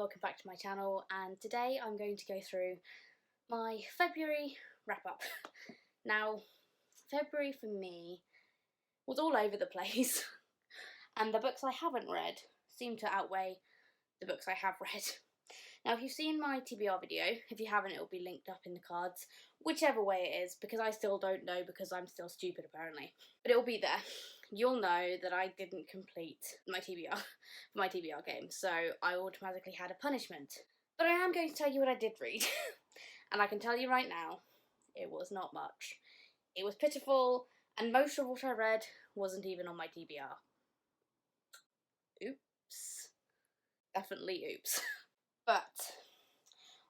welcome back to my channel, and today I'm going to go through my February wrap-up. Now, February for me was all over the place, and the books I haven't read seem to outweigh the books I have read. Now, if you've seen my TBR video, if you haven't, it'll be linked up in the cards, whichever way it is, because I still don't know because I'm still stupid apparently. But it'll be there. You'll know that I didn't complete my TBR game, so I automatically had a punishment. But I am going to tell you what I did read, and I can tell you right now, it was not much. It was pitiful, and most of what I read wasn't even on my TBR. Oops. Definitely oops. But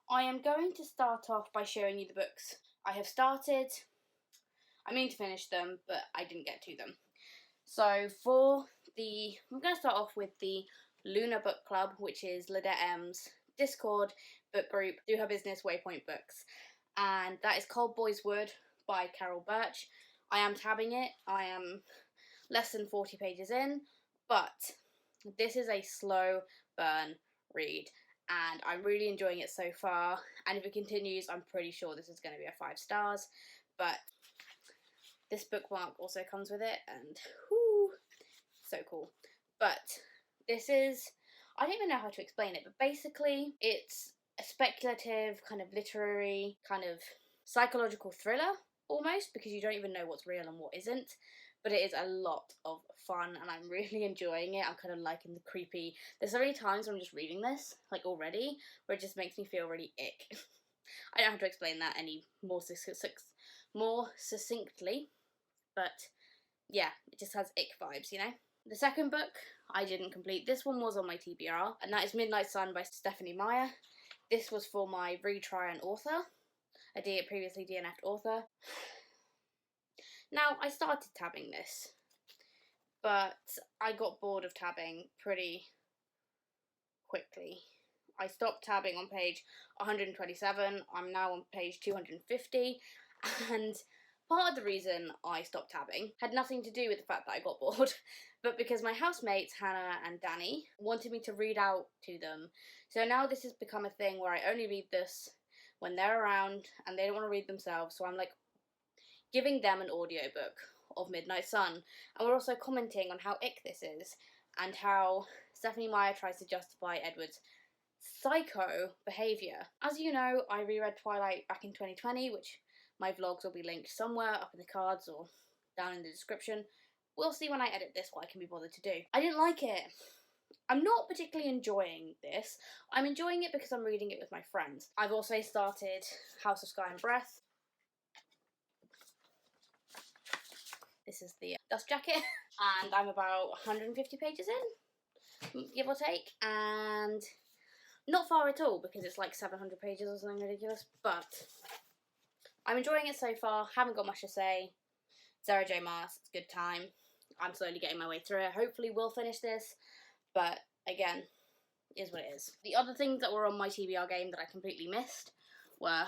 I am going to start off by showing you the books I have started. I mean to finish them, but I didn't get to them. So I'm going to start off with the Luna Book Club, which is Ladette M's Discord book group, Do Her Business Waypoint Books. And that is Cold Boys Wood by Carol Birch. I am tabbing it. I am less than 40 pages in, but this is a slow burn read. And I'm really enjoying it so far, and if it continues, I'm pretty sure this is going to be a 5 stars, but this bookmark also comes with it, and whoo, so cool. But this is, I don't even know how to explain it, but basically it's a speculative, kind of literary, kind of psychological thriller, almost, because you don't even know what's real and what isn't. But it is a lot of fun, and I'm really enjoying it. I'm kind of liking the creepy. There's so many times when I'm just reading this, like already, where it just makes me feel really ick. I don't have to explain that any more succinctly, but yeah, it just has ick vibes, you know? The second book I didn't complete. This one was on my TBR, and that is Midnight Sun by Stephanie Meyer. This was for my retry and author. I did previously DNF'd author. Now, I started tabbing this, but I got bored of tabbing pretty quickly. I stopped tabbing on page 127, I'm now on page 250, and part of the reason I stopped tabbing had nothing to do with the fact that I got bored, but because my housemates, Hannah and Danny, wanted me to read out to them. So now this has become a thing where I only read this when they're around, and they don't want to read themselves, so I'm like, giving them an audiobook of Midnight Sun, and we're also commenting on how ick this is, and how Stephanie Meyer tries to justify Edward's psycho behaviour. As you know, I reread Twilight back in 2020, which my vlogs will be linked somewhere up in the cards or down in the description. We'll see when I edit this what I can be bothered to do. I didn't like it. I'm not particularly enjoying this. I'm enjoying it because I'm reading it with my friends. I've also started House of Sky and Breath. This is the dust jacket, and I'm about 150 pages in, give or take, and not far at all because it's like 700 pages or something ridiculous, but I'm enjoying it so far, haven't got much to say. Sarah J Maas, it's a good time. I'm slowly getting my way through it. Hopefully we'll finish this, but again, it is what it is. The other things that were on my TBR game that I completely missed were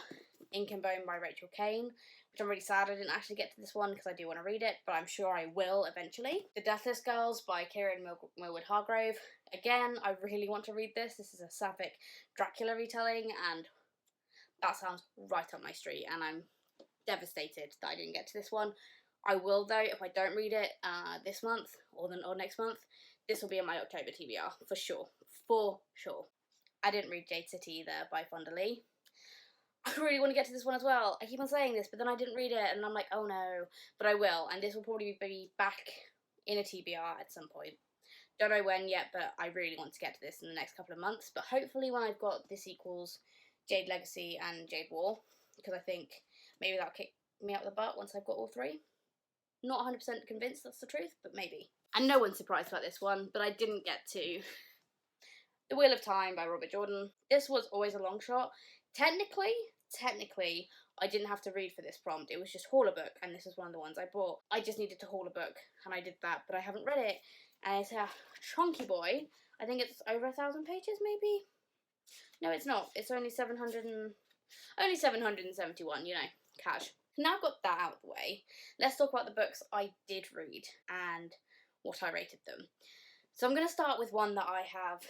Ink and Bone by Rachel Kane, which I'm really sad I didn't actually get to this one because I do want to read it, but I'm sure I will eventually. The Deathless Girls by Kieran Millwood Hargrave. Again, I really want to read this. This is a sapphic Dracula retelling, and that sounds right up my street, and I'm devastated that I didn't get to this one. I will though, if I don't read it this month or next month, this will be in my October TBR, for sure. For sure. I didn't read Jade City either by Fonda Lee. I really want to get to this one as well. I keep on saying this, but then I didn't read it, and I'm like, oh no. But I will, and this will probably be back in a TBR at some point. Don't know when yet, but I really want to get to this in the next couple of months. But hopefully when I've got this equals Jade Legacy and Jade War, because I think maybe that'll kick me out the butt once I've got all three. Not 100% convinced that's the truth, but maybe. And no one's surprised about this one, but I didn't get to The Wheel of Time by Robert Jordan. This was always a long shot. Technically, I didn't have to read for this prompt. It was just haul a book, and this is one of the ones I bought. I just needed to haul a book, and I did that, but I haven't read it. And it's a chunky boy. I think it's over 1,000 pages, maybe? No, it's not. It's only 771, you know, cash. Now I've got that out of the way, let's talk about the books I did read and what I rated them. So I'm going to start with one that I have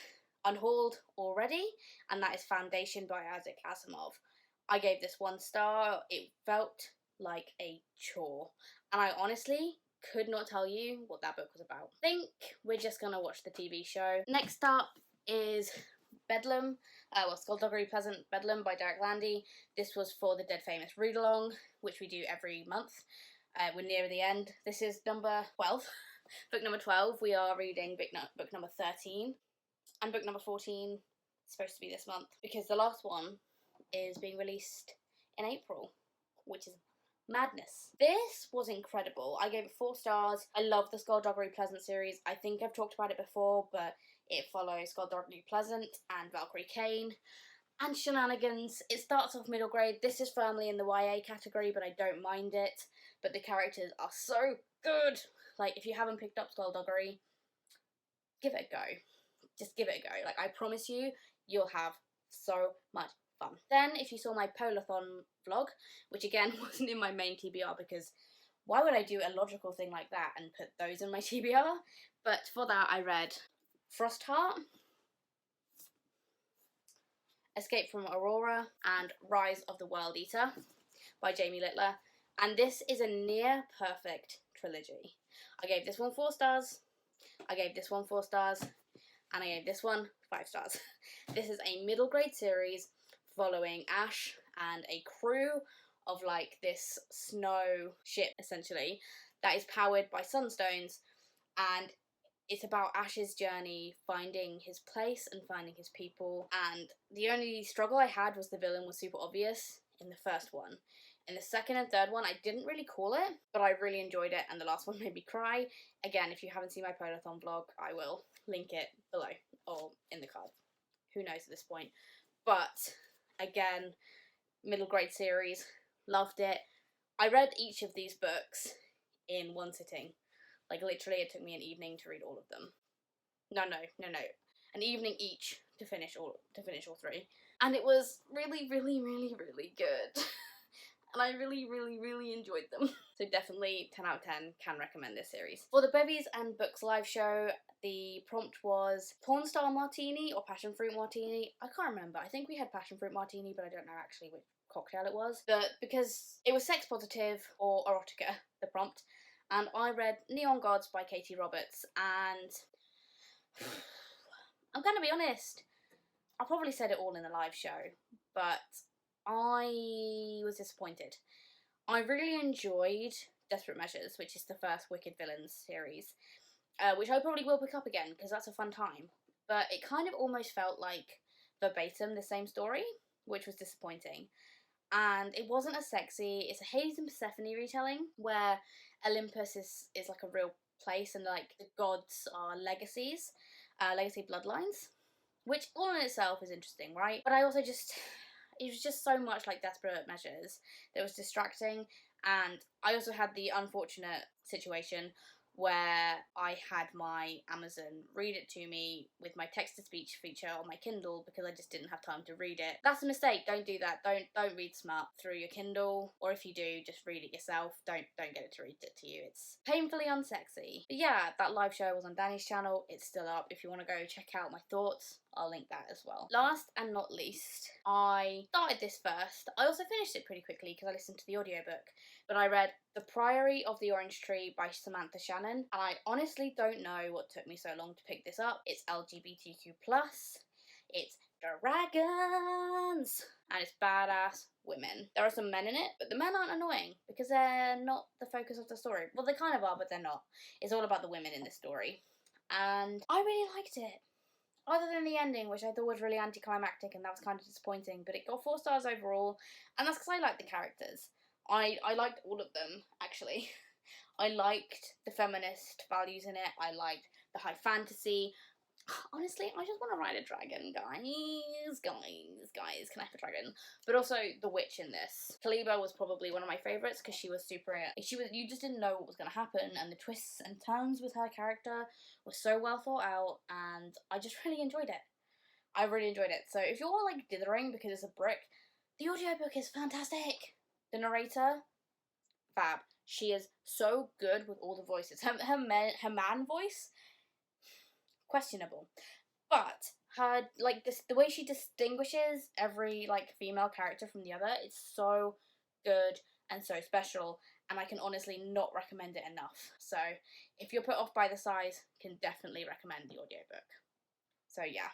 unhauled already, and that is Foundation by Isaac Asimov. I gave this 1 star. It felt like a chore, and I honestly could not tell you what that book was about. I think we're just gonna watch the TV show. Next up is Bedlam, Skullduggery Pleasant Bedlam by Derek Landy. This was for the Dead Famous read along, which we do every month. We're near the end. This is number 12. Book number 12. We are reading book number 13. And book number 14 is supposed to be this month, because the last one is being released in April, which is madness. This was incredible. I gave it 4 stars. I love the Skullduggery Pleasant series. I think I've talked about it before, but it follows Skullduggery Pleasant and Valkyrie Kane and shenanigans. It starts off middle grade. This is firmly in the YA category, but I don't mind it. But the characters are so good. Like, if you haven't picked up Skullduggery, give it a go. Just give it a go. Like, I promise you, you'll have so much fun. Then, if you saw my Polathon vlog, which again wasn't in my main TBR, because why would I do a logical thing like that and put those in my TBR? But for that, I read Frostheart, Escape from Aurora, and Rise of the World Eater by Jamie Littler. And this is a near perfect trilogy. I gave this one 4 stars, I gave this one 4 stars, and I gave this one 5 stars. This is a middle grade series following Ash and a crew of like this snow ship, essentially, that is powered by sunstones, and it's about Ash's journey finding his place and finding his people. And the only struggle I had was the villain was super obvious in the first one. In the second and third one, I didn't really call it, but I really enjoyed it, and the last one made me cry. Again, if you haven't seen my Polathon vlog, I will link it below or in the card. Who knows at this point. But again, middle grade series, loved it. I read each of these books in 1 sitting. Like, literally, it took me an evening to read all of them. No. An evening each to finish all 3. And it was really, really, really, really good. And I really, really, really enjoyed them. So definitely 10 out of 10, can recommend this series. For the Bevies and Books live show, the prompt was Porn Star Martini or Passion Fruit Martini. I can't remember. I think we had Passion Fruit Martini, but I don't know actually which cocktail it was. But because it was sex positive or erotica, the prompt, and I read Neon Gods by Katie Roberts, and I'm gonna be honest, I probably said it all in the live show, but I was disappointed. I really enjoyed Desperate Measures, which is the first Wicked Villains series, which I probably will pick up again because that's a fun time. But it kind of almost felt like verbatim the same story, which was disappointing. And it wasn't as sexy. It's a Hades and Persephone retelling where Olympus is like a real place, and like the gods are legacies, legacy bloodlines, which all in itself is interesting, right? But I also just, it was just so much like Desperate Measures that was distracting. And I also had the unfortunate situation where I had my Amazon read it to me with my text-to-speech feature on my Kindle because I just didn't have time to read it. That's a mistake. Don't do that. Don't read smart through your Kindle, or if you do, just read it yourself. Don't get it to read it to you. It's painfully unsexy. But yeah, that live show was on Danny's channel. It's still up. If you want to go check out my thoughts, I'll link that as well. Last and not least, I started this first. I also finished it pretty quickly because I listened to the audiobook. But I read The Priory of the Orange Tree by Samantha Shannon, and I honestly don't know what took me so long to pick this up. It's LGBTQ+, it's dragons, and it's badass women. There are some men in it, but the men aren't annoying because they're not the focus of the story. Well, they kind of are, but they're not. It's all about the women in this story, and I really liked it. Other than the ending, which I thought was really anticlimactic, and that was kind of disappointing, but it got 4 stars overall, and that's because I like the characters. I liked all of them, actually. I liked the feminist values in it. I liked the high fantasy. Honestly, I just want to ride a dragon, guys. Can I have a dragon? But also the witch in this. Kaliba was probably one of my favourites because she was super. You just didn't know what was going to happen, and the twists and turns with her character were so well thought out, and I just really enjoyed it. I really enjoyed it. So if you're like dithering because it's a brick, the audiobook is fantastic. The narrator, fab. She is so good with all the voices. Her man voice, questionable. But her, like, this, the way she distinguishes every, like, female character from the other, it's so good and so special, and I can honestly not recommend it enough. So if you're put off by the size, can definitely recommend the audiobook. So yeah,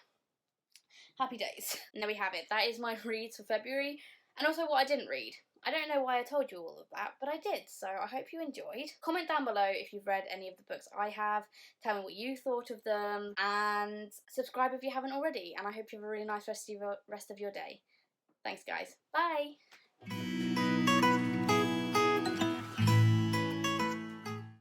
happy days. And there we have it. That is my reads for February, and also what I didn't read. I don't know why I told you all of that, but I did, so I hope you enjoyed. Comment down below if you've read any of the books I have, tell me what you thought of them, and subscribe if you haven't already, and I hope you have a really nice rest of your day. Thanks guys, bye!